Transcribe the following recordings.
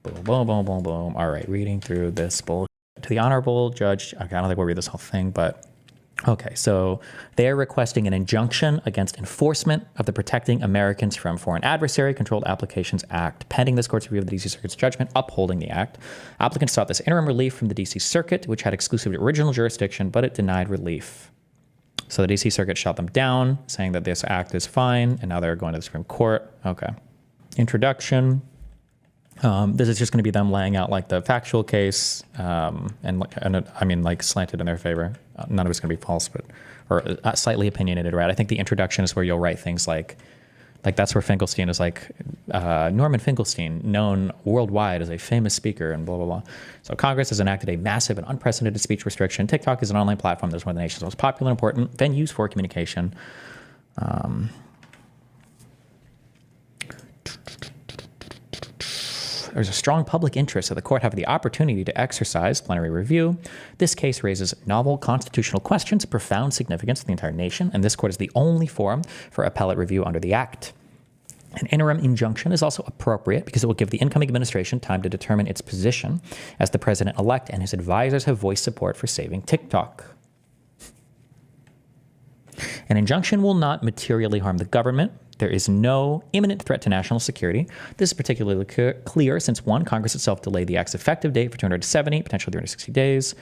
Boom, boom, boom, boom, boom. All right, reading through this bullshit. To the Honorable Judge, okay, I don't think we'll read this whole thing, but okay, so they are requesting an injunction against enforcement of the Protecting Americans from Foreign Adversary Controlled Applications Act, pending this court's review of the D.C. Circuit's judgment upholding the act. Applicants sought this interim relief from the D.C. Circuit, which had exclusive original jurisdiction, but it denied relief. So the D.C. Circuit shot them down, saying that this act is fine, and now they're going to the Supreme Court. Okay. Introduction. This is just going to be them laying out like the factual case, and I mean like slanted in their favor. None of it's going to be false, but or slightly opinionated, right? I think the introduction is where you'll write things like that's where Finkelstein is like Norman Finkelstein, known worldwide as a famous speaker, and blah blah blah. So Congress has enacted a massive and unprecedented speech restriction. TikTok is an online platform that's one of the nation's most popular and important venues for communication. There's a strong public interest that the court have the opportunity to exercise plenary review. This case raises novel constitutional questions of profound significance to the entire nation, and this court is the only forum for appellate review under the act. An interim injunction is also appropriate because it will give the incoming administration time to determine its position, as the president-elect and his advisors have voiced support for saving TikTok. An injunction will not materially harm the government. There is no imminent threat to national security. This is particularly clear since, one, Congress itself delayed the act's effective date for 270, potentially 360 days.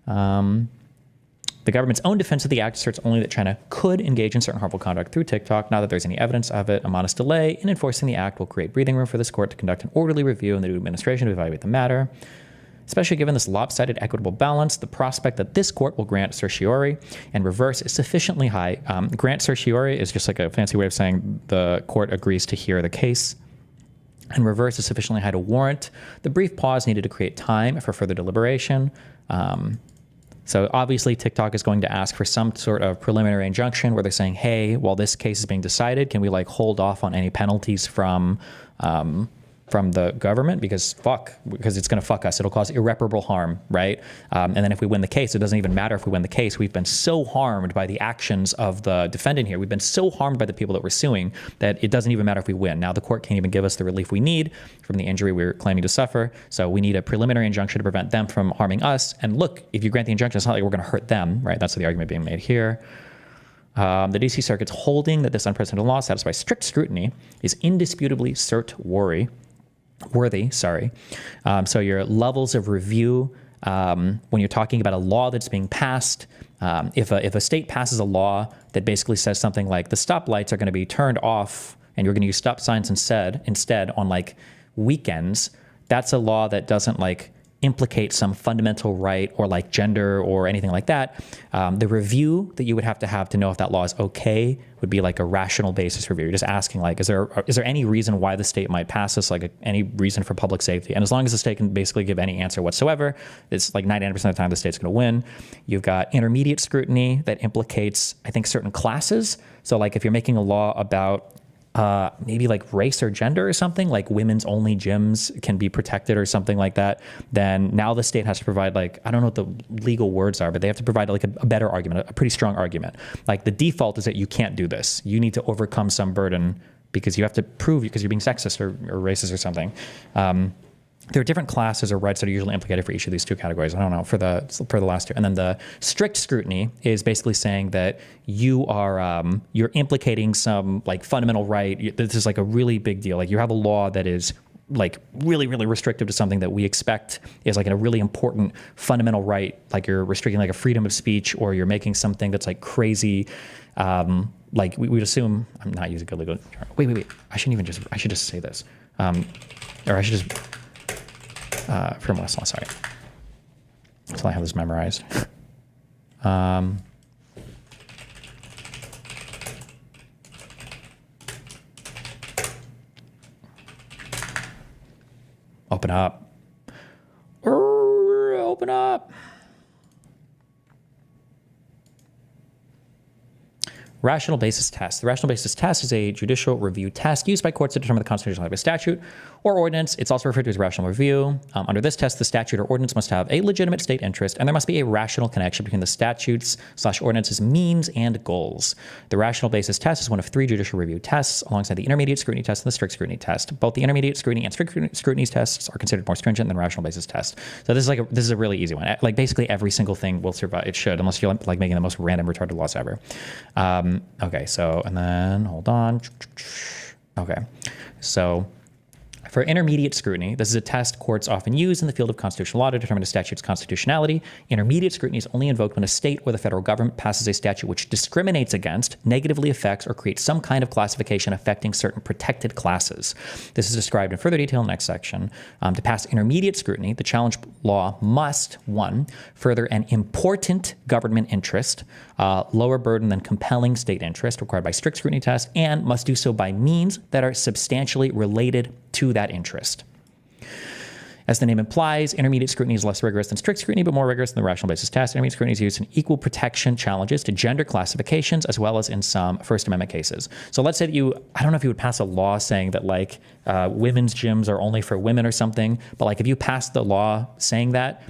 The government's own defense of the act asserts only that China could engage in certain harmful conduct through TikTok. Not that there's any evidence of it. A modest delay in enforcing the act will create breathing room for this court to conduct an orderly review and the new administration to evaluate the matter. Especially given this lopsided equitable balance, the prospect that this court will grant certiorari and reverse is sufficiently high. Grant certiorari is just like a fancy way of saying the court agrees to hear the case, and reverse is sufficiently high to warrant the brief pause needed to create time for further deliberation. So obviously TikTok is going to ask for some sort of preliminary injunction where they're saying, hey, while this case is being decided, can we like hold off on any penalties from the government because it's going to fuck us. It'll cause irreparable harm, right? And then if we win the case, it doesn't even matter if we win the case. We've been so harmed by the actions of the defendant here. We've been so harmed by the people that we're suing that it doesn't even matter if we win. Now the court can't even give us the relief we need from the injury we're claiming to suffer. So we need a preliminary injunction to prevent them from harming us. And look, if you grant the injunction, it's not like we're going to hurt them, right? That's the argument being made here. The D.C. Circuit's holding that this unprecedented law satisfies strict scrutiny is indisputably worthy. So your levels of review, when you're talking about a law that's being passed, if a state passes a law that basically says something like the stoplights are going to be turned off and you're going to use stop signs instead on like weekends, that's a law that doesn't like implicate some fundamental right or like gender or anything like that. The review that you would have to know if that law is okay would be like a rational basis review. You're just asking like, is there any reason why the state might pass this, like any reason for public safety? And as long as the state can basically give any answer whatsoever, it's like 99% of the time the state's going to win. You've got intermediate scrutiny that implicates, I think, certain classes. So like if you're making a law about maybe like race or gender or something, like women's only gyms can be protected or something like that, then now the state has to provide like, I don't know what the legal words are, but they have to provide like a better argument, a pretty strong argument. Like the default is that you can't do this. You need to overcome some burden because you have to prove because you're being sexist or racist or something. There are different classes or rights that are usually implicated for each of these two categories. I don't know for the last two. And then the strict scrutiny is basically saying that you are you're implicating some like fundamental right. This is like a really big deal. Like you have a law that is like really, really restrictive to something that we expect is like a really important fundamental right. Like you're restricting like a freedom of speech, or you're making something that's like crazy. Like we would assume, I'm not using good legal. Wait. I should just say this. Or I should just. From Westlaw, sorry. Until I have this memorized. Open up. Open up. Rational basis test. The rational basis test is a judicial review test used by courts to determine the constitutionality of a statute or ordinance. It's also referred to as rational review. Under this test, the statute or ordinance must have a legitimate state interest, and there must be a rational connection between the statutes/ordinance's means and goals. The rational basis test is one of 3 judicial review tests, alongside the intermediate scrutiny test and the strict scrutiny test. Both the intermediate scrutiny and strict scrutiny tests are considered more stringent than rational basis test. So this is a really easy one. Like basically every single thing will survive. It should, unless you're like making the most random retarded laws ever. Okay, so, and then, hold on. Okay, so for intermediate scrutiny, this is a test courts often use in the field of constitutional law to determine a statute's constitutionality. Intermediate scrutiny is only invoked when a state or the federal government passes a statute which discriminates against, negatively affects, or creates some kind of classification affecting certain protected classes. This is described in further detail in the next section. To pass intermediate scrutiny, the challenge law must, 1, further an important government interest, lower burden than compelling state interest required by strict scrutiny test, and must do so by means that are substantially related to that interest. As the name implies, intermediate scrutiny is less rigorous than strict scrutiny, but more rigorous than the rational basis test. Intermediate scrutiny is used in equal protection challenges to gender classifications, as well as in some First Amendment cases. So let's say that I don't know if you would pass a law saying that like women's gyms are only for women or something, but like if you pass the law saying that,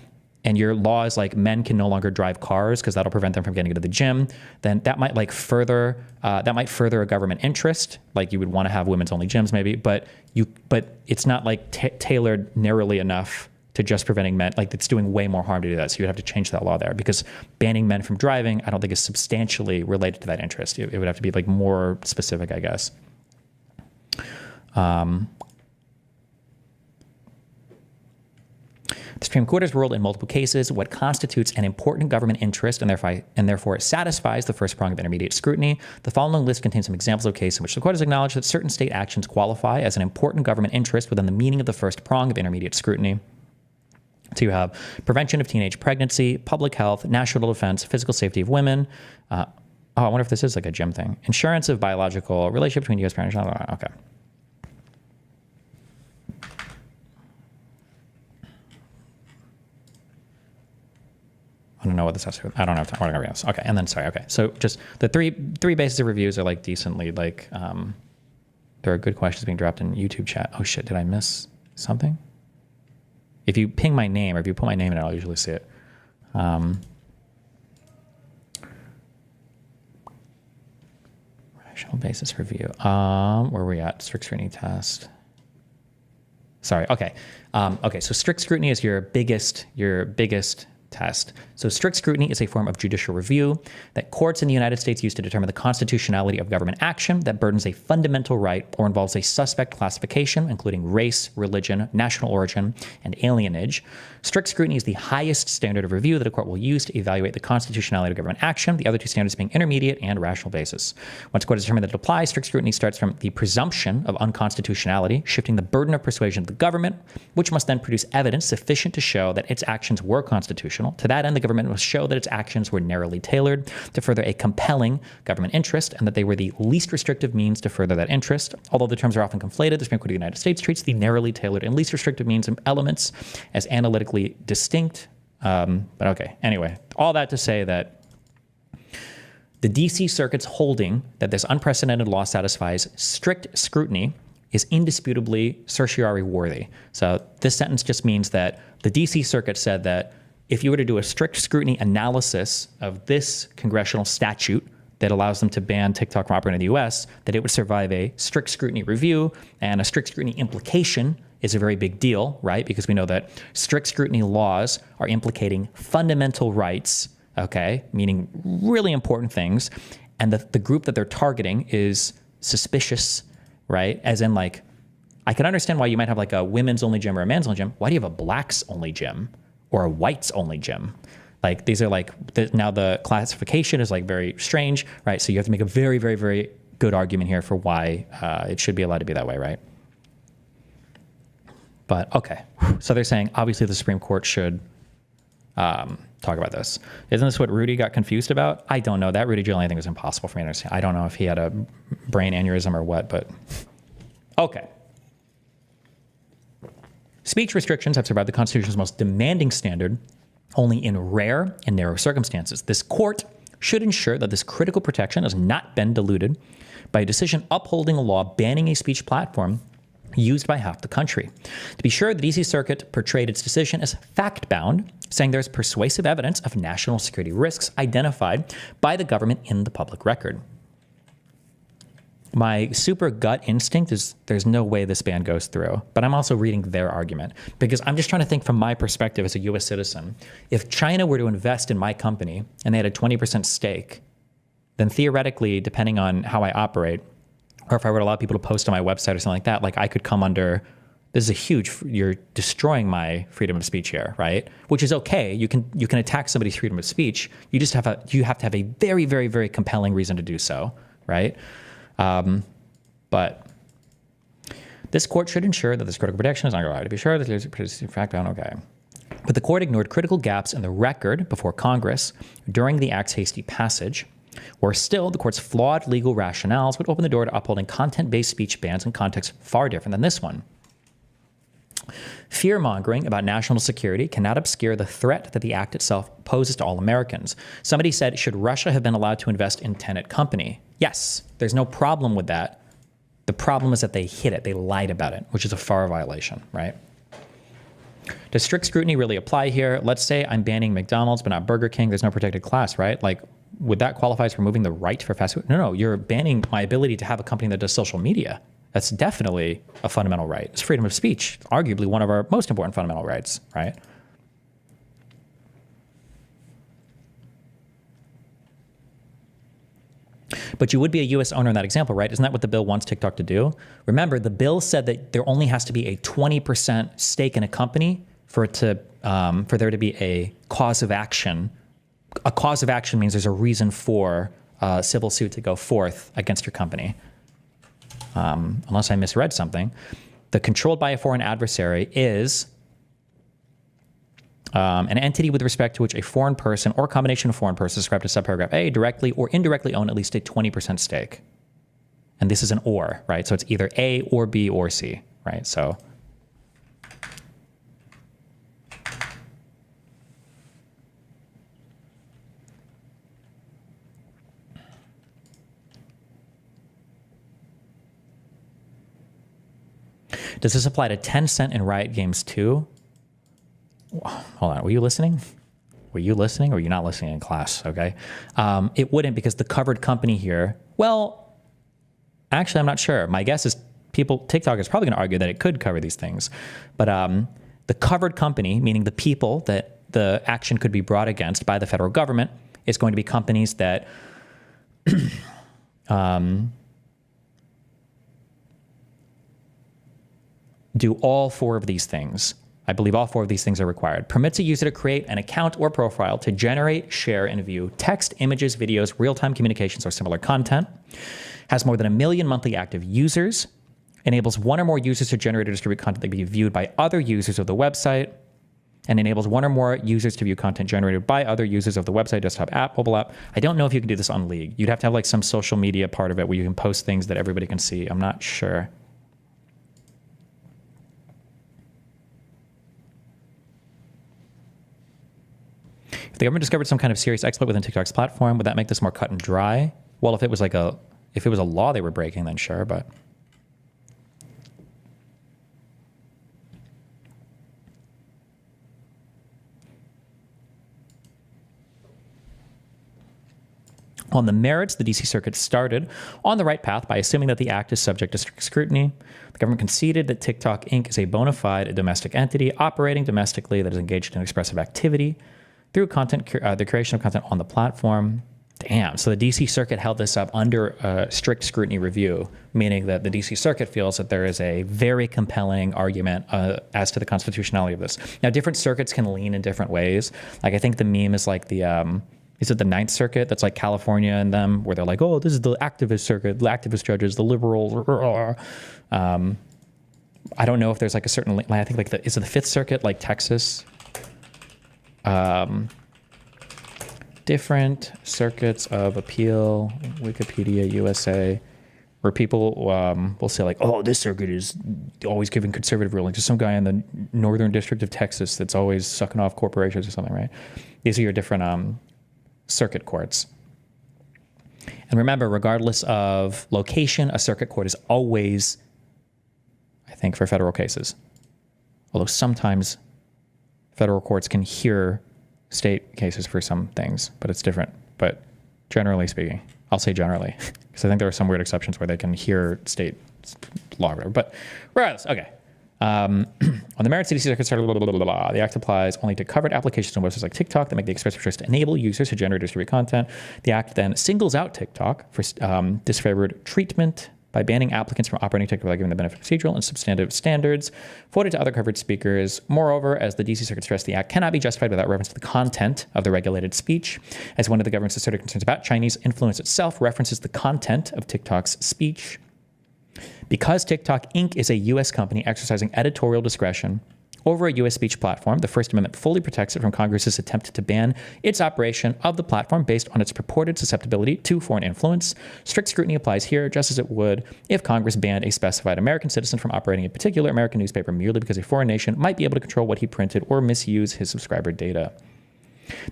and your law is like men can no longer drive cars because that'll prevent them from getting into the gym, then that might like further a government interest. Like you would want to have women's only gyms maybe, but it's not like tailored narrowly enough to just preventing men. Like it's doing way more harm to do that. So you'd have to change that law there, because banning men from driving, I don't think is substantially related to that interest. It would have to be like more specific, I guess. The Supreme Court has ruled in multiple cases what constitutes an important government interest and therefore satisfies the first prong of intermediate scrutiny. The following list contains some examples of cases in which the court has acknowledged that certain state actions qualify as an important government interest within the meaning of the first prong of intermediate scrutiny. So you have prevention of teenage pregnancy, public health, national defense, physical safety of women. I wonder if this is like a gym thing. Insurance of biological relationship between U.S. parents. Okay. I don't know what this has to do. I don't have time. We're not gonna read this. Okay, and then sorry. Okay, so just the three bases of reviews are like decently like there are good questions being dropped in YouTube chat. Oh shit, did I miss something? If you ping my name or if you put my name in it, I'll usually see it. Rational basis review. Where are we at? Strict scrutiny test. Sorry. Okay. Okay. So strict scrutiny is your biggest test. So strict scrutiny is a form of judicial review that courts in the United States use to determine the constitutionality of government action that burdens a fundamental right or involves a suspect classification, including race, religion, national origin, and alienage. Strict scrutiny is the highest standard of review that a court will use to evaluate the constitutionality of government action, the other two standards being intermediate and rational basis. Once a court has determined that it applies, strict scrutiny starts from the presumption of unconstitutionality, shifting the burden of persuasion to the government, which must then produce evidence sufficient to show that its actions were constitutional. To that end, the government must show that its actions were narrowly tailored to further a compelling government interest and that they were the least restrictive means to further that interest. Although the terms are often conflated, the Supreme Court of the United States treats the narrowly tailored and least restrictive means and elements as analytically distinct. But okay, anyway, all that to say that the DC Circuit's holding that this unprecedented law satisfies strict scrutiny is indisputably certiorari worthy. So this sentence just means that the DC Circuit said that if you were to do a strict scrutiny analysis of this congressional statute that allows them to ban TikTok from operating in the U.S., that it would survive a strict scrutiny review, and a strict scrutiny implication is a very big deal, right? Because we know that strict scrutiny laws are implicating fundamental rights, okay, meaning really important things, and the group that they're targeting is suspicious, right? As in, like, I can understand why you might have like a women's only gym or a man's only gym. Why do you have a blacks only gym? Or a whites only gym? Like these are like, now the classification is like very strange, right? So you have to make a very, very, very good argument here for why it should be allowed to be that way, right? But okay, so they're saying obviously the Supreme Court should talk about this. Isn't this what Rudy got confused about? I don't know. That Rudy Giuliani thing is impossible for me to understand. I don't know if he had a brain aneurysm or what, but okay. Speech restrictions have survived the Constitution's most demanding standard only in rare and narrow circumstances. This court should ensure that this critical protection has not been diluted by a decision upholding a law banning a speech platform used by half the country. To be sure, the D.C. Circuit portrayed its decision as fact-bound, saying there's persuasive evidence of national security risks identified by the government in the public record. My super gut instinct is there's no way this ban goes through, but I'm also reading their argument because I'm just trying to think from my perspective as a U.S. citizen. If China were to invest in my company and they had a 20% stake, then theoretically, depending on how I operate, or if I were to allow people to post on my website or something like that, like I could come under, this is a huge, you're destroying my freedom of speech here, right? Which is okay. You can attack somebody's freedom of speech. You just have to have a very, very, very compelling reason to do so, right? But this court should ensure that this critical protection is not allowed to be sure that there's a fact bound, okay. But the court ignored critical gaps in the record before Congress during the act's hasty passage. Or still, the court's flawed legal rationales would open the door to upholding content-based speech bans in contexts far different than this one. Fear-mongering about national security cannot obscure the threat that the act itself poses to all Americans. Somebody said, should Russia have been allowed to invest in Tenet Company? Yes, there's no problem with that. The problem is that they hid it. They lied about it, which is a FAR violation, right? Does strict scrutiny really apply here? Let's say I'm banning McDonald's, but not Burger King. There's no protected class, right? Like, would that qualify as removing the right for fast food? No, you're banning my ability to have a company that does social media. That's definitely a fundamental right. It's freedom of speech, arguably one of our most important fundamental rights, right? But you would be a U.S. owner in that example, right? Isn't that what the bill wants TikTok to do? Remember, the bill said that there only has to be a 20% stake in a company for there to be a cause of action. A cause of action means there's a reason for a civil suit to go forth against your company. Unless I misread something. The controlled by a foreign adversary is an entity with respect to which a foreign person or combination of foreign persons described as subparagraph A directly or indirectly own at least a 20% stake. And this is an or, right? So it's either A or B or C, right? So does this apply to Tencent and Riot Games too? Hold on, were you listening? Were you listening or were you not listening in class, okay? It wouldn't because the covered company here, well, actually I'm not sure. My guess is TikTok is probably gonna argue that it could cover these things. But the covered company, meaning the people that the action could be brought against by the federal government, is going to be companies that do all four of these things. I believe all four of these things are required. Permits a user to create an account or profile to generate, share, and view text, images, videos, real-time communications, or similar content. Has more than 1 million monthly active users. Enables one or more users to generate or distribute content that can be viewed by other users of the website. And enables one or more users to view content generated by other users of the website, desktop app, mobile app. I don't know if you can do this on League. You'd have to have like some social media part of it where you can post things that everybody can see. I'm not sure. If the government discovered some kind of serious exploit within TikTok's platform, would that make this more cut and dry? Well, if it was a law they were breaking, then sure, but. On the merits, the D.C. Circuit started on the right path by assuming that the act is subject to strict scrutiny. The government conceded that TikTok Inc. is a bona fide domestic entity operating domestically that is engaged in expressive activity through the creation of content on the platform. Damn. So the D.C. Circuit held this up under a strict scrutiny review, meaning that the D.C. Circuit feels that there is a very compelling argument as to the constitutionality of this. Now, different circuits can lean in different ways. Like, I think the meme is like is it the Ninth Circuit? That's like California and them, where they're like, oh, this is the activist circuit, the activist judges, the liberals. I don't know if there's like a certain, I think like is it the Fifth Circuit, like Texas? Different circuits of appeal, Wikipedia, USA, where people will say like, oh, this circuit is always giving conservative rulings. There's some guy in the Northern District of Texas that's always sucking off corporations or something, right? These are your different circuit courts. And remember, regardless of location, a circuit court is always, I think, for federal cases. Although sometimes federal courts can hear state cases for some things, but it's different. But generally speaking, I'll say generally, because I think there are some weird exceptions where they can hear state law or whatever. But regardless, okay. On the merits, CDC circuit started, the act applies only to covered applications on websites like TikTok that make the express choice to enable users to generate or distribute content. The act then singles out TikTok for disfavored treatment by banning applicants from operating TikTok without giving the benefit of procedural and substantive standards forwarded to other covered speakers. Moreover, as the DC Circuit stressed, the act cannot be justified without reference to the content of the regulated speech, as one of the government's asserted concerns about Chinese influence itself references the content of TikTok's speech. Because TikTok Inc. is a U.S. company exercising editorial discretion over a U.S. speech platform, the First Amendment fully protects it from Congress's attempt to ban its operation of the platform based on its purported susceptibility to foreign influence. Strict scrutiny applies here, just as it would if Congress banned a specified American citizen from operating a particular American newspaper merely because a foreign nation might be able to control what he printed or misuse his subscriber data.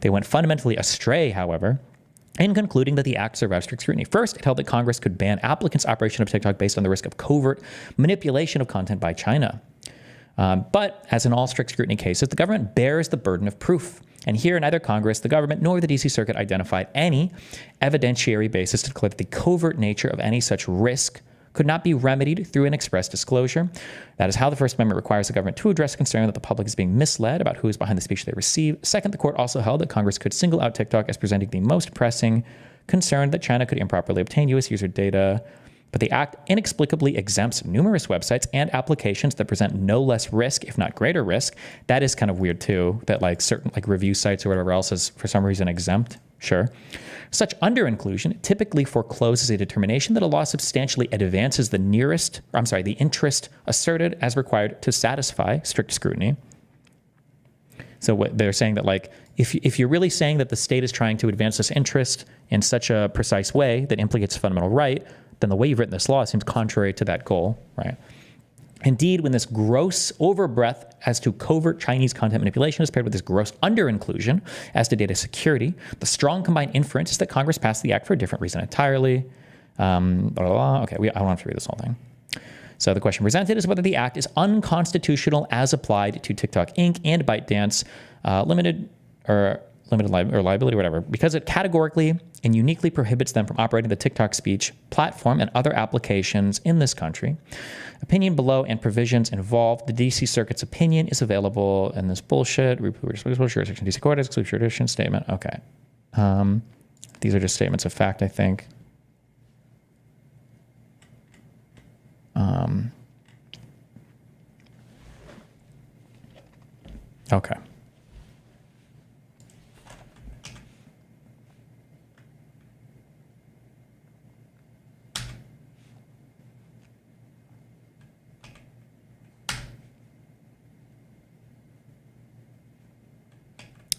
They went fundamentally astray, however, in concluding that the act survives strict scrutiny. First, it held that Congress could ban applicants' operation of TikTok based on the risk of covert manipulation of content by China. But as in all strict scrutiny cases, the government bears the burden of proof. And here, neither Congress, the government, nor the DC Circuit identified any evidentiary basis to declare that the covert nature of any such risk could not be remedied through an express disclosure. That is how the First Amendment requires the government to address concern that the public is being misled about who is behind the speech they receive. Second, the court also held that Congress could single out TikTok as presenting the most pressing concern that China could improperly obtain U.S. user data. But the act inexplicably exempts numerous websites and applications that present no less risk, if not greater risk. That is kind of weird too, that like certain like review sites or whatever else is for some reason exempt. Sure. Such under-inclusion typically forecloses a determination that a law substantially advances the interest asserted as required to satisfy strict scrutiny. So what they're saying that like, if you're really saying that the state is trying to advance this interest in such a precise way that implicates a fundamental right, then the way you've written this law seems contrary to that goal, right? Indeed, when this gross overbreadth as to covert Chinese content manipulation is paired with this gross under-inclusion as to data security, the strong combined inference is that Congress passed the act for a different reason entirely. Okay, I don't have to read this whole thing. So the question presented is whether the act is unconstitutional as applied to TikTok Inc. and ByteDance limited liability or whatever, because it categorically and uniquely prohibits them from operating the TikTok speech platform and other applications in this country. Opinion below and provisions involved. The DC Circuit's opinion is available in this bullshit. Jurisdiction, DC Court, exclusive jurisdiction statement. Okay. These are just statements of fact, I think. Okay.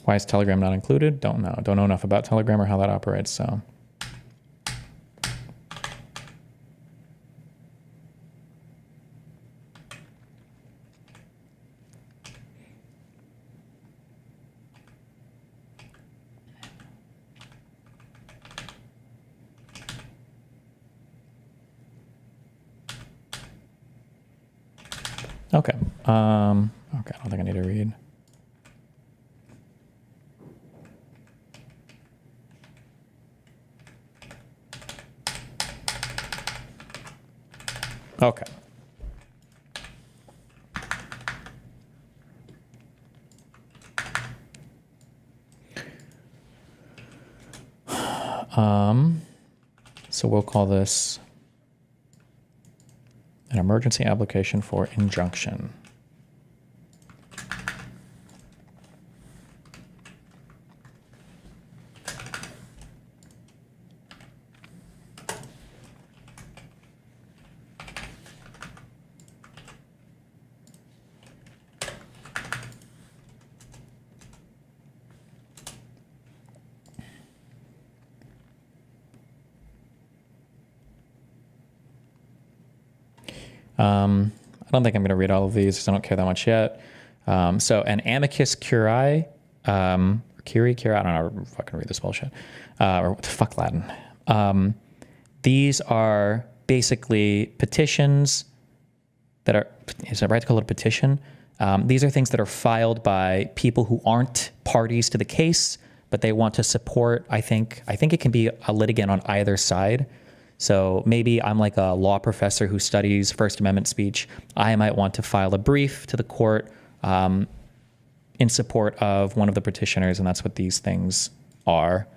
Why is Telegram not included? Don't know. Don't know enough about Telegram or how that operates, so. Okay. Okay, I don't think I need to read. Okay. So we'll call this an emergency application for injunction. I don't think I'm going to read all of these because I don't care that much yet. So an amicus curiae, I don't know, fucking read this bullshit. Or what the fuck Latin. These are basically petitions that are, is it right to call it a petition? These are things that are filed by people who aren't parties to the case, but they want to support, I think it can be a litigant on either side. So maybe I'm like a law professor who studies First Amendment speech. I might want to file a brief to the court in support of one of the petitioners, and that's what these things are.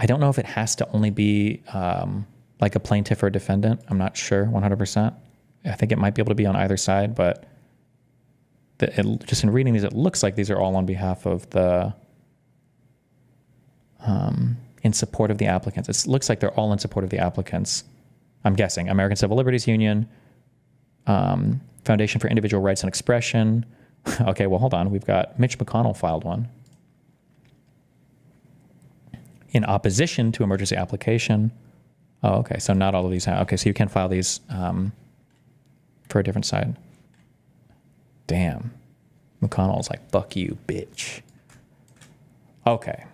I don't know if it has to only be like a plaintiff or a defendant. I'm not sure 100%. I think it might be able to be on either side, but just in reading these, it looks like these are all on behalf of the, in support of the applicants. It looks like they're all in support of the applicants. I'm guessing American Civil Liberties Union, Foundation for Individual Rights and Expression. Okay, well, hold on. We've got Mitch McConnell filed one. In opposition to emergency application. Oh, okay. So not all of these have. Okay, so you can file these for a different side. Damn. McConnell's like, fuck you, bitch. Okay.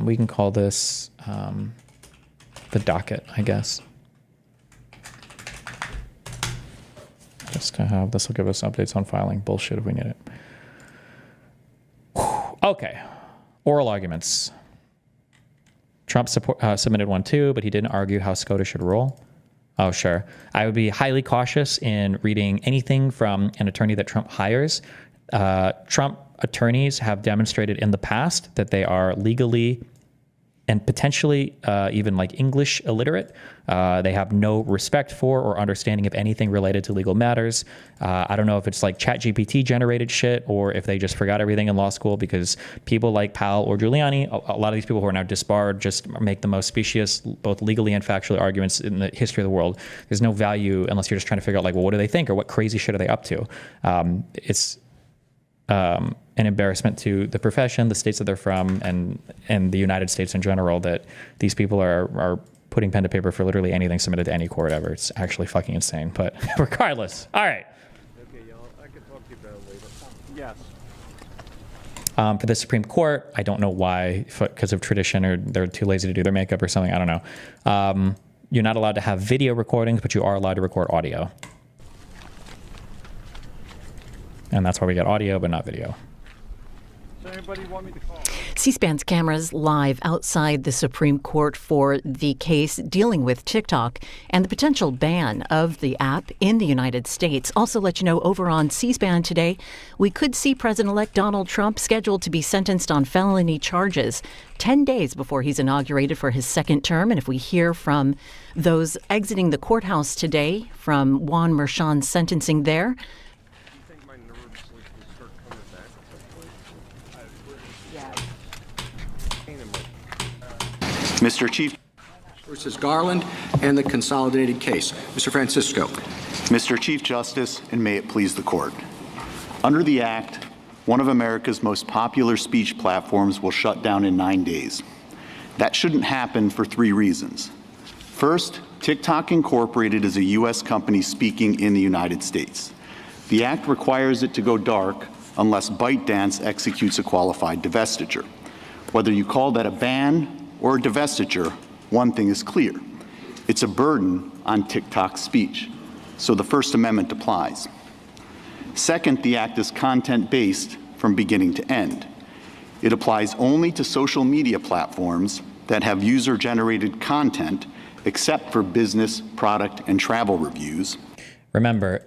We can call this the docket, I guess. Just to have, this will give us updates on filing. Bullshit if we need it. Okay, oral arguments. Trump submitted one too, but he didn't argue how SCOTUS should rule. Oh, sure. I would be highly cautious in reading anything from an attorney that Trump hires. Trump attorneys have demonstrated in the past that they are legally and potentially even like English illiterate. They have no respect for or understanding of anything related to legal matters. I don't know if it's like ChatGPT generated shit or if they just forgot everything in law school, because people like Powell or Giuliani, a lot of these people who are now disbarred, just make the most specious, both legally and factually, arguments in the history of the world. There's no value unless you're just trying to figure out like, well, what do they think or what crazy shit are they up to? It's an embarrassment to the profession, the states that they're from, and the United States in general, that these people are putting pen to paper for literally anything submitted to any court ever. It's actually fucking insane. But regardless, all right. Okay, y'all. I can talk to you about it later. Yes. For the Supreme Court, I don't know why, because of tradition or they're too lazy to do their makeup or something. I don't know. You're not allowed to have video recordings, but you are allowed to record audio. And that's why we get audio, but not video. Does anybody want me to call? C-SPAN's cameras live outside the Supreme Court for the case dealing with TikTok and the potential ban of the app in the United States. Also let you know, over on C-SPAN today, we could see President-elect Donald Trump scheduled to be sentenced on felony charges 10 days before he's inaugurated for his second term. And if we hear from those exiting the courthouse today, from Juan Merchan's sentencing there, Mr. Chief versus Garland and the consolidated case. Mr. Francisco. Mr. Chief Justice, and may it please the court. Under the Act, one of America's most popular speech platforms will shut down in 9 days. That shouldn't happen for 3 reasons. First, TikTok Incorporated is a U.S. company speaking in the United States. The Act requires it to go dark unless ByteDance executes a qualified divestiture. Whether you call that a ban or a divestiture, one thing is clear. It's a burden on TikTok's speech, so the First Amendment applies. Second, the Act is content-based from beginning to end. It applies only to social media platforms that have user-generated content, except for business, product, and travel reviews. Remember,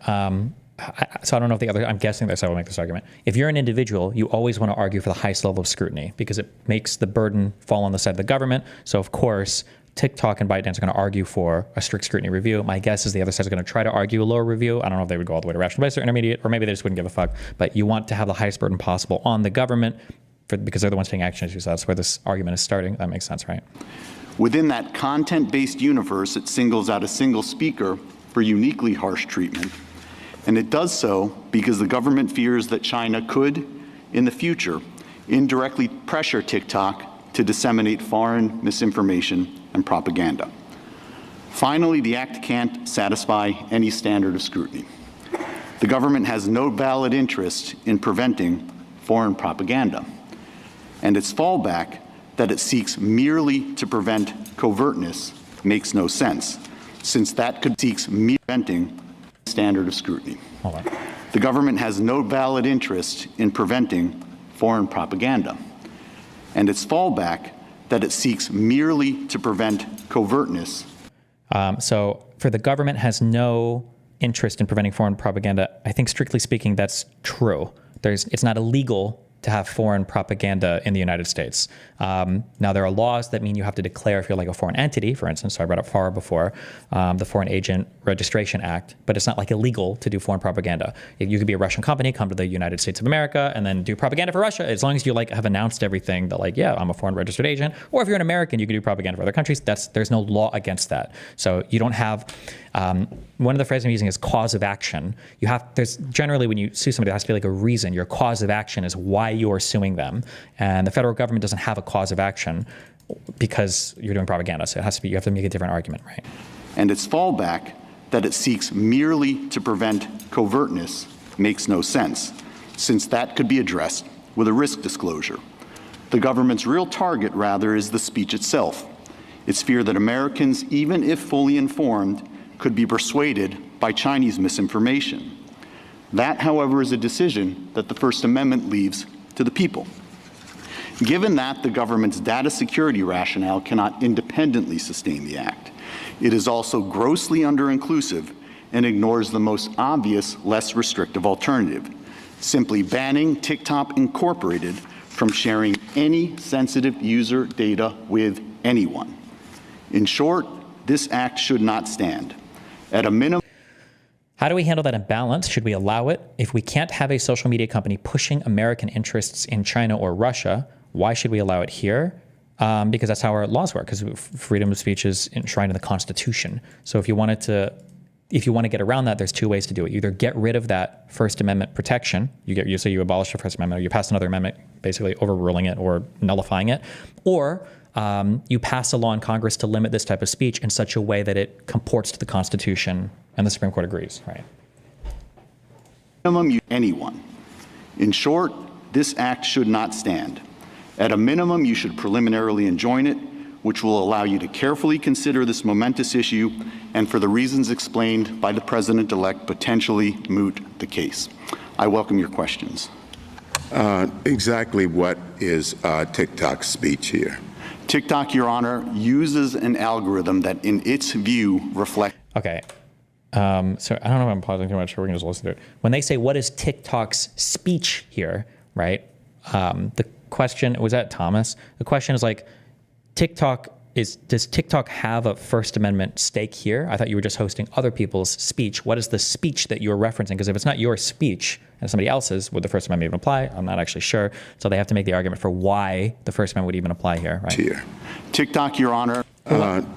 so I don't know if the other, I'm guessing that's how I will make this argument. If you're an individual, you always want to argue for the highest level of scrutiny because it makes the burden fall on the side of the government. So of course, TikTok and ByteDance are going to argue for a strict scrutiny review. My guess is the other side is going to try to argue a lower review. I don't know if they would go all the way to rational basis or intermediate, or maybe they just wouldn't give a fuck. But you want to have the highest burden possible on the government because they're the ones taking action issues. So that's where this argument is starting. That makes sense, right? Within that content-based universe, it singles out a single speaker for uniquely harsh treatment. And it does so because the government fears that China could, in the future, indirectly pressure TikTok to disseminate foreign misinformation and propaganda. Finally, the Act can't satisfy any standard of scrutiny. The government has no valid interest in preventing foreign propaganda, and its fallback that it seeks merely to prevent covertness makes no sense, since that could seeks preventing standard of scrutiny. Hold on. The government has no valid interest in preventing foreign propaganda, and its fallback that it seeks merely to prevent covertness. So for the government has no interest in preventing foreign propaganda, I think strictly speaking, that's true. It's not illegal to have foreign propaganda in the United States. Now, there are laws that mean you have to declare if you're like a foreign entity, for instance, so I brought up FAR before, the Foreign Agent Registration Act, but it's not like illegal to do foreign propaganda. You could be a Russian company, come to the United States of America, and then do propaganda for Russia, as long as you like have announced everything that like, yeah, I'm a foreign registered agent, or if you're an American, you can do propaganda for other countries. There's no law against that. So you don't have, one of the phrases I'm using is cause of action. There's generally when you sue somebody, there has to be like a reason. Your cause of action is why you're suing them. And the federal government doesn't have a cause of action because you're doing propaganda. So it has to be, you have to make a different argument, right? And its fallback that it seeks merely to prevent covertness makes no sense, since that could be addressed with a risk disclosure. The government's real target, rather, is the speech itself. It's fear that Americans, even if fully informed, could be persuaded by Chinese misinformation. That, however, is a decision that the First Amendment leaves to the people. Given that the government's data security rationale cannot independently sustain the act, it is also grossly under-inclusive and ignores the most obvious, less restrictive alternative, simply banning TikTok Incorporated from sharing any sensitive user data with anyone. In short, this act should not stand. At a minimum, how do we handle that imbalance? Should we allow it? If we can't have a social media company pushing American interests in China or Russia, why should we allow it here? Because that's how our laws work, because freedom of speech is enshrined in the Constitution. So if you want to get around that, there's two ways to do it. You either get rid of that First Amendment protection, you abolish the First Amendment, or you pass another amendment basically overruling it or nullifying it, or you pass a law in Congress to limit this type of speech in such a way that it comports to the Constitution, and the Supreme Court agrees, right? Minimum, anyone. In short, this act should not stand. At a minimum, you should preliminarily enjoin it, which will allow you to carefully consider this momentous issue and, for the reasons explained by the President-elect, potentially moot the case. I welcome your questions. Exactly what is TikTok's speech here? TikTok, Your Honor, uses an algorithm that, in its view, reflects. Okay. So I don't know if I'm pausing too much, or we can just listen to it. When they say, what is TikTok's speech here, right? The question, was that Thomas? The question is like, does TikTok have a First Amendment stake here? I thought you were just hosting other people's speech. What is the speech that you're referencing? Because if it's not your speech and somebody else's, would the First Amendment even apply? I'm not actually sure. So they have to make the argument for why the First Amendment would even apply here, right? Here. TikTok, Your Honor.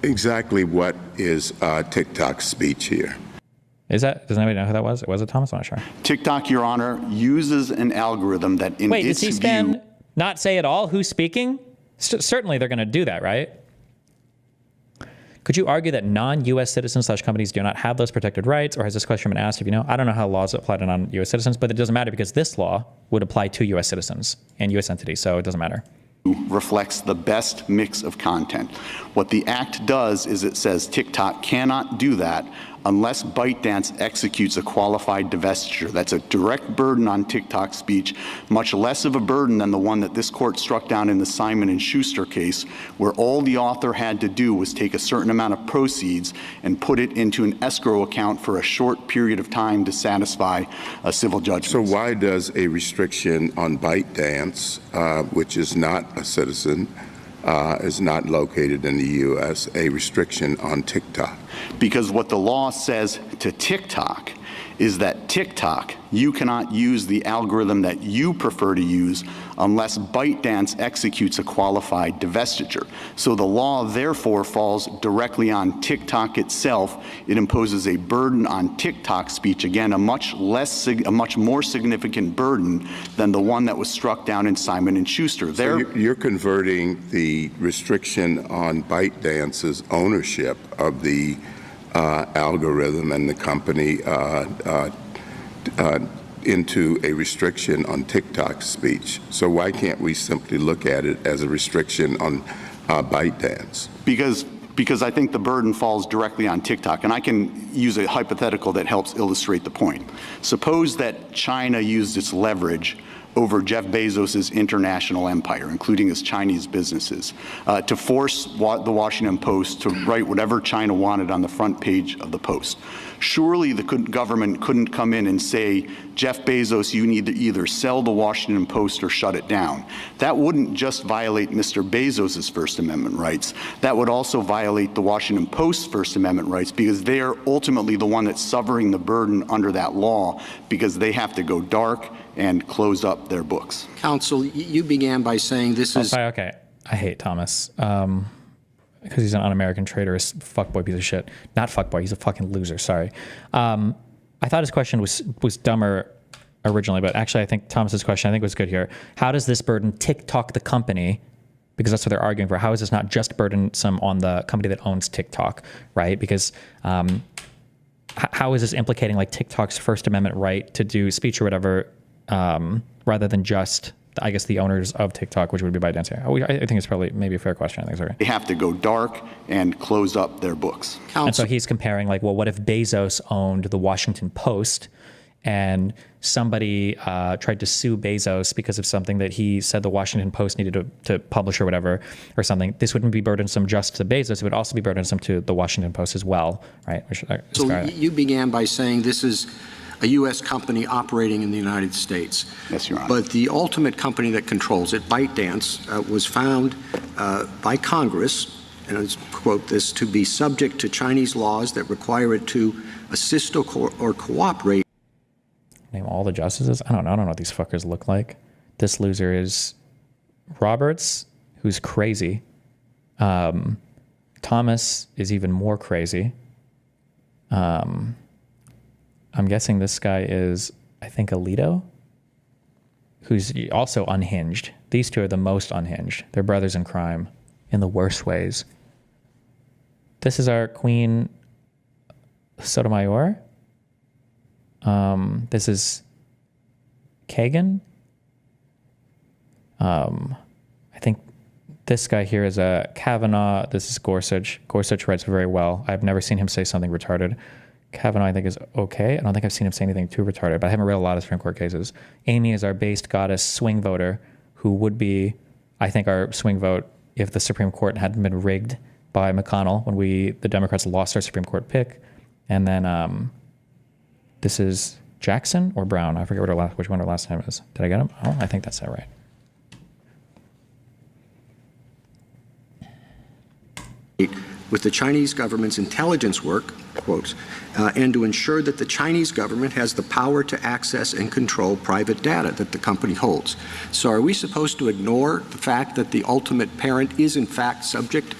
Exactly what is TikTok's speech here? Does anybody know who that was? Was it Thomas? I'm not sure. TikTok, Your Honor, uses an algorithm that, in Wait, its did C-SPAN view. not say at all who's speaking? Certainly they're going to do that, right? Could you argue that non-U.S. citizens / companies do not have those protected rights, or has this question been asked? If you know, I don't know how laws apply to non-U.S. citizens, but it doesn't matter because this law would apply to U.S. citizens and U.S. entities, so it doesn't matter. Reflects the best mix of content. What the act does is it says TikTok cannot do that unless ByteDance executes a qualified divestiture. That's a direct burden on TikTok speech, much less of a burden than the one that this court struck down in the Simon & Schuster case, where all the author had to do was take a certain amount of proceeds and put it into an escrow account for a short period of time to satisfy a civil judgment. So why does a restriction on ByteDance, which is not a citizen, is not located in the U.S., a restriction on TikTok? Because what the law says to TikTok is that TikTok, you cannot use the algorithm that you prefer to use unless ByteDance executes a qualified divestiture. So the law therefore falls directly on TikTok itself. It imposes a burden on TikTok speech, again, a much more significant burden than the one that was struck down in Simon & Schuster. So you're converting the restriction on ByteDance's ownership of the algorithm and the company into a restriction on TikTok speech. So why can't we simply look at it as a restriction on ByteDance? Because I think the burden falls directly on TikTok, and I can use a hypothetical that helps illustrate the point. Suppose that China used its leverage over Jeff Bezos's international empire, including his Chinese businesses, to force the Washington Post to write whatever China wanted on the front page of the Post. Surely the government couldn't come in and say, Jeff Bezos, you need to either sell the Washington Post or shut it down. That wouldn't just violate Mr. Bezos's First Amendment rights. That would also violate the Washington Post's First Amendment rights, because they are ultimately the one that's suffering the burden under that law, because they have to go dark and close up their books. Counsel, you began by saying this is... Okay. I hate Thomas. Because he's an un-American traitorous fuckboy piece of shit. Not fuckboy, he's a fucking loser, sorry. I thought his question was dumber originally, but actually I think Thomas's question was good here. How does this burden TikTok the company? Because that's what they're arguing for. How is this not just burdensome on the company that owns TikTok, right? Because how is this implicating like TikTok's First Amendment right to do speech or whatever, rather than just, I guess, the owners of TikTok, which would be ByteDance here? I think it's probably maybe a fair question. I think so. They have to go dark and close up their books. Counsel, and so he's comparing like, well, what if Bezos owned the Washington Post and somebody tried to sue Bezos because of something that he said the Washington Post needed to publish or whatever, or something? This wouldn't be burdensome just to Bezos. It would also be burdensome to the Washington Post as well, right? so you began by saying this is a U.S. company operating in the United States. Yes, Your Honor. But the ultimate company that controls it, ByteDance, was found by Congress, and I quote this, to be subject to Chinese laws that require it to assist or cooperate. Name all the justices? I don't know what these fuckers look like. This loser is Roberts, who's crazy. Thomas is even more crazy. I'm guessing this guy is, I think, Alito, who's also unhinged. These two are the most unhinged. They're brothers in crime in the worst ways. This is our Queen Sotomayor. This is Kagan. I think this guy here is a Kavanaugh. This is Gorsuch. Gorsuch writes very well. I've never seen him say something retarded. Kavanaugh, I think, is okay. I don't think I've seen him say anything too retarded, but I haven't read a lot of Supreme Court cases. Amy is our based goddess swing voter, who would be, I think, our swing vote if the Supreme Court hadn't been rigged by McConnell when the Democrats lost our Supreme Court pick. And then this is Jackson or Brown. I forget which one our last name is. Did I get him? Oh, I think that's it right. With the Chinese government's intelligence work, quotes, and to ensure that the Chinese government has the power to access and control private data that the company holds. So are we supposed to ignore the fact that the ultimate parent is in fact subject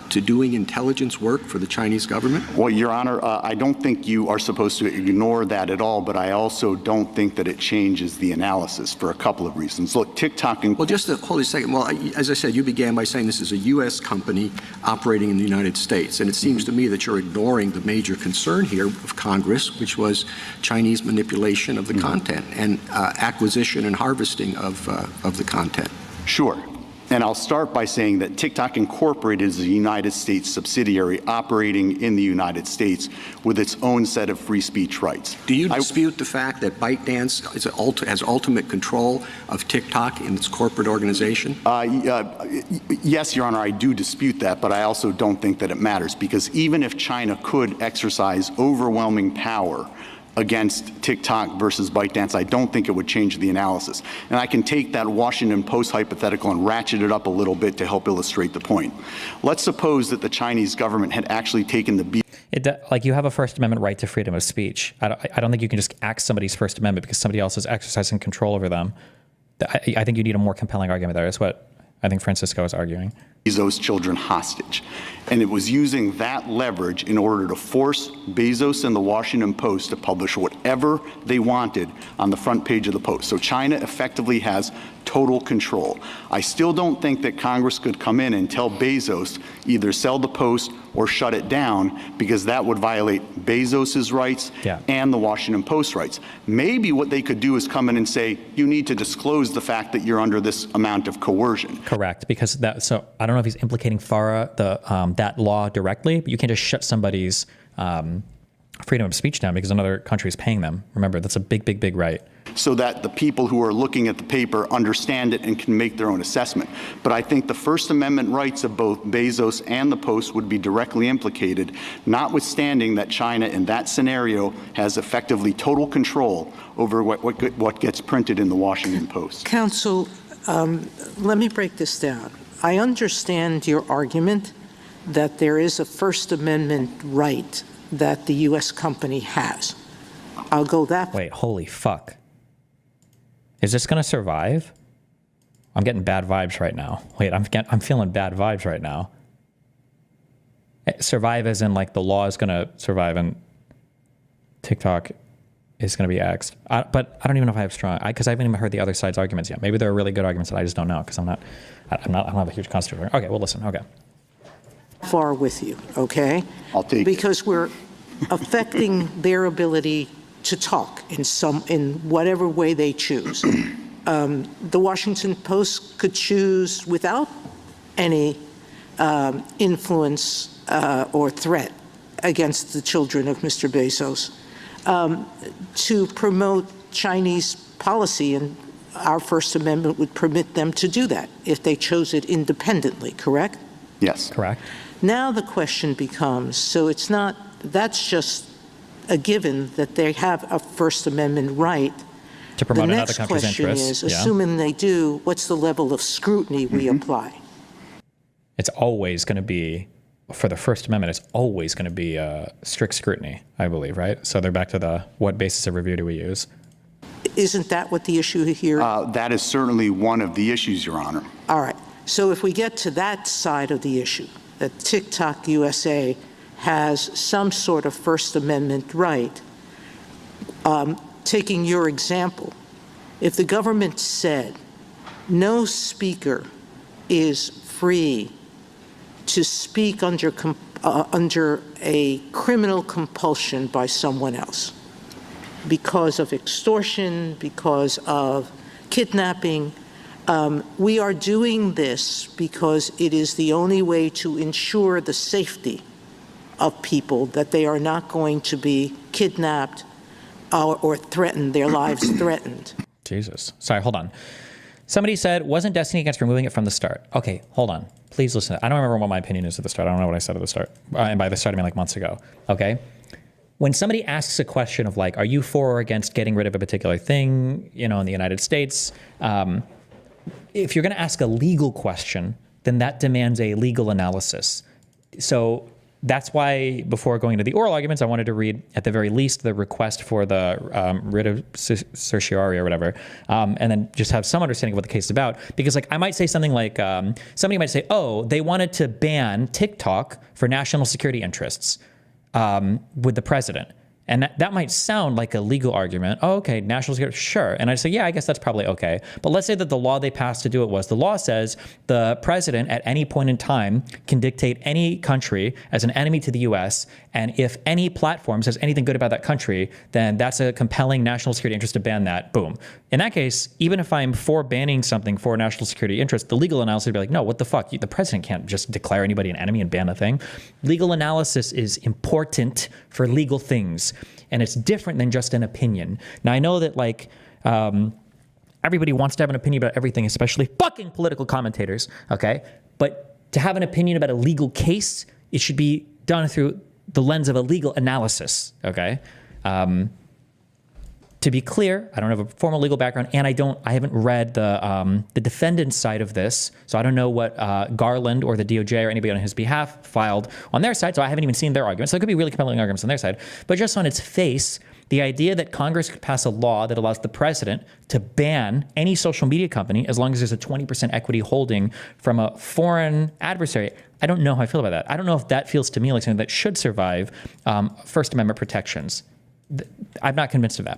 to doing intelligence work for the Chinese government? Well, Your Honor, I don't think you are supposed to ignore that at all, but I also don't think that it changes the analysis for a couple of reasons. Look, TikTok and... Well, just hold a second. Well, as I said, you began by saying this is a U.S. company operating in the United States, and it seems to me that you're ignoring the major concern here of Congress, which was Chinese manipulation of the content and acquisition and harvesting of the content. Sure. And I'll start by saying that TikTok Incorporated is a United States subsidiary operating in the United States with its own set of free speech rights. Do you dispute the fact that ByteDance has ultimate control of TikTok in its corporate organization? Yes, Your Honor, I do dispute that, but I also don't think that it matters, because even if China could exercise overwhelming power against TikTok versus ByteDance, I don't think it would change the analysis. And I can take that Washington Post hypothetical and ratchet it up a little bit to help illustrate the point. Let's suppose that the Chinese government had actually taken the beat. Like, you have a First Amendment right to freedom of speech. I don't think you can just axe somebody's First Amendment because somebody else is exercising control over them. I think you need a more compelling argument there. That's what I think Francisco is arguing. Bezos' children hostage. And it was using that leverage in order to force Bezos and the Washington Post to publish whatever they wanted on the front page of the Post. So China effectively has total control. I still don't think that Congress could come in and tell Bezos either sell the Post or shut it down, because that would violate Bezos's rights and the Washington Post rights. Maybe what they could do is come in and say, you need to disclose the fact that you're under this amount of coercion. Correct, because that. So I don't know if he's implicating FARA, that law directly, but you can't just shut somebody's freedom of speech down because another country is paying them. Remember, that's a big, big, big right. So that the people who are looking at the paper understand it and can make their own assessment. But I think the First Amendment rights of both Bezos and the Post would be directly implicated, notwithstanding that China in that scenario has effectively total control over what gets printed in the Washington Post. Counsel, let me break this down. I understand your argument that there is a First Amendment right that the U.S. company has. I'll go that way. Wait, holy fuck. Is this going to survive? I'm getting bad vibes right now. Wait, I'm feeling bad vibes right now. Survive as in like the law is going to survive and TikTok is going to be axed. But I don't even know if I have strong, because I haven't even heard the other side's arguments yet. Maybe there are really good arguments that I just don't know because I don't have a huge constitutional. Okay, well, listen, okay. Far with you, okay? I'll take because we're affecting their ability to talk in whatever way they choose. The Washington Post could choose without any influence or threat against the children of Mr. Bezos to promote Chinese policy, and our First Amendment would permit them to do that if they chose it independently, correct? Yes. Correct. Now the question becomes, so it's not, that's just a given that they have a First Amendment right. To promote another country's interests. The next question is, assuming they do, what's the level of scrutiny we apply? It's always going to be, for the First Amendment, it's always going to be strict scrutiny, I believe, right? So they're back to what basis of review do we use? Isn't that what the issue here? That is certainly one of the issues, Your Honor. All right. So if we get to that side of the issue, that TikTok USA has some sort of First Amendment right, taking your example, if the government said no speaker is free to speak under a criminal compulsion by someone else because of extortion, because of kidnapping, we are doing this because it is the only way to ensure the safety of people, that they are not going to be kidnapped or threatened, their lives threatened. Jesus. Sorry, hold on. Somebody said, wasn't Destiny against removing it from the start? Okay, hold on. Please listen. I don't remember what my opinion is at the start. I don't know what I said at the start. And by the start, I mean like months ago. Okay? When somebody asks a question of like, are you for or against getting rid of a particular thing, in the United States, if you're going to ask a legal question, then that demands a legal analysis. So that's why before going to the oral arguments, I wanted to read at the very least the request for the writ of certiorari or whatever, and then just have some understanding of what the case is about. Because like I might say something like, somebody might say, oh, they wanted to ban TikTok for national security interests with the president. And that might sound like a legal argument. Oh, okay, national security, sure. And I say, yeah, I guess that's probably okay. But let's say that the law they passed to do it was, the law says the president at any point in time can dictate any country as an enemy to the US. And if any platform says anything good about that country, then that's a compelling national security interest to ban that, boom. In that case, even if I'm for banning something for national security interest, the legal analysis would be like, no, what the fuck? The president can't just declare anybody an enemy and ban a thing. Legal analysis is important for legal things. And it's different than just an opinion. Now, I know that like everybody wants to have an opinion about everything, especially fucking political commentators, okay? But to have an opinion about a legal case, it should be done through the lens of a legal analysis, okay? To be clear, I don't have a formal legal background, and I haven't read the defendant's side of this, so I don't know what Garland or the DOJ or anybody on his behalf filed on their side, so I haven't even seen their arguments. So it could be really compelling arguments on their side. But just on its face, the idea that Congress could pass a law that allows the president to ban any social media company as long as there's a 20% equity holding from a foreign adversary, I don't know how I feel about that. I don't know if that feels to me like something that should survive First Amendment protections. I'm not convinced of that.